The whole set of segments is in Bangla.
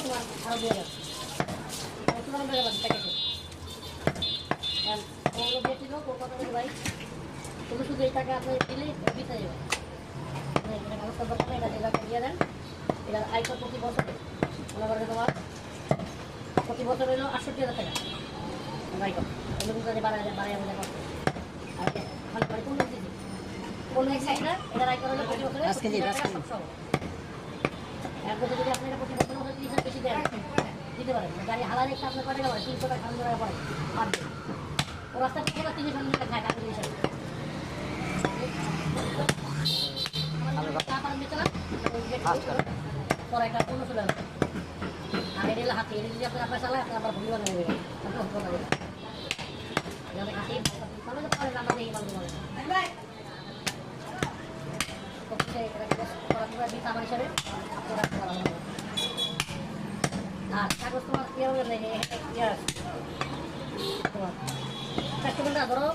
তোমার আরো 2000 তোমার টাকা বাদ প্যাকেটে ওগুলো দিয়ে দিল কথা বলে ভাই তুমি শুধু এই টাকা আপনি দিলে দিতে যাবে এটা ব্যবস্থা করতে এটা যেটা দিয়ে দেন এটার আয়কর প্রতি বছরে মনে করেন তোমার প্রতি বছর হলো ৬৮,০০০ টাকা আয়কর এগুলো কিন্তু 12,000 করতে আর খালি করে কোন দিদি কোন এক সাইডে এটার আয়কর হলো প্রতি বছরে আজকে দিন এখন যদি আপনি এটা প্রতি বছর হলে 30,000 বেশি দেন দিতে পারেন গাড়ি হালালে একটা আপনার কত টাকা পড়ে 300 টাকা 500 টাকা পড়ে পার দিন ও রাস্তা থেকে 30,000 টাকা খায় টাকা হিসাবে পরে একটা পূর্ণ চলে আসবে আর এটা হাতে এটা যদি আপনার চালায় আপনার আবার ভুলি বানিয়ে দেবে হাতে তাহলে তো পরে নাম্বার দিয়ে মানতে পারে আমার হিসাবে আর কাগজ তোমার তোমার কাস্টমারটা ধরো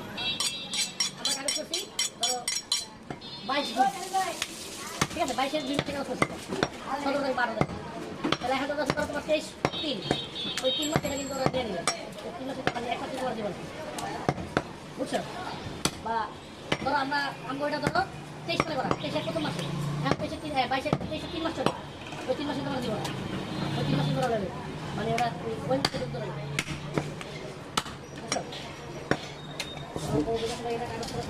আমরা কাগজ করছি ধরো 22 দিন ঠিক আছে 22-এর দিন থেকে করছি 17 থেকে 12 দিন তাহলে এখন তোমার 23-3 ওই 3 মাস এটা কিন্তু ওরা দিয়ে নেবে 3 মাসে মানে 1 মাস তোমার জীবন বুঝছো বা ধরো আমরা এটা ধরো 23 সালে করা 23-এর প্রথম মাসে এখন 22-এর 3 মাস চলে ওই 3 মাসে তোমার জীবন ওই 3 মাসে করা যাবে মানে ওরা ওই মাসে যুক্ত নেবে বুঝছো এটা কাগজ করে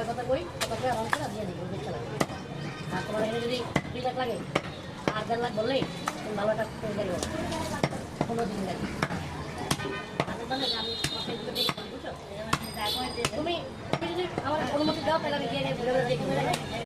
কথা কই কথা করে আরাম করে দিয়ে দিবো দেখতে লাগে আর তোমার এখানে যদি 2 লাখ লাগে আর 4 লাখ বললেই তুমি ভালো একটা করে দেবে 15 দিন লাগে তুমি যদি আমার অনুমতি দাও তাহলে আমি গিয়ে ঘুরে ঘুরে দেখে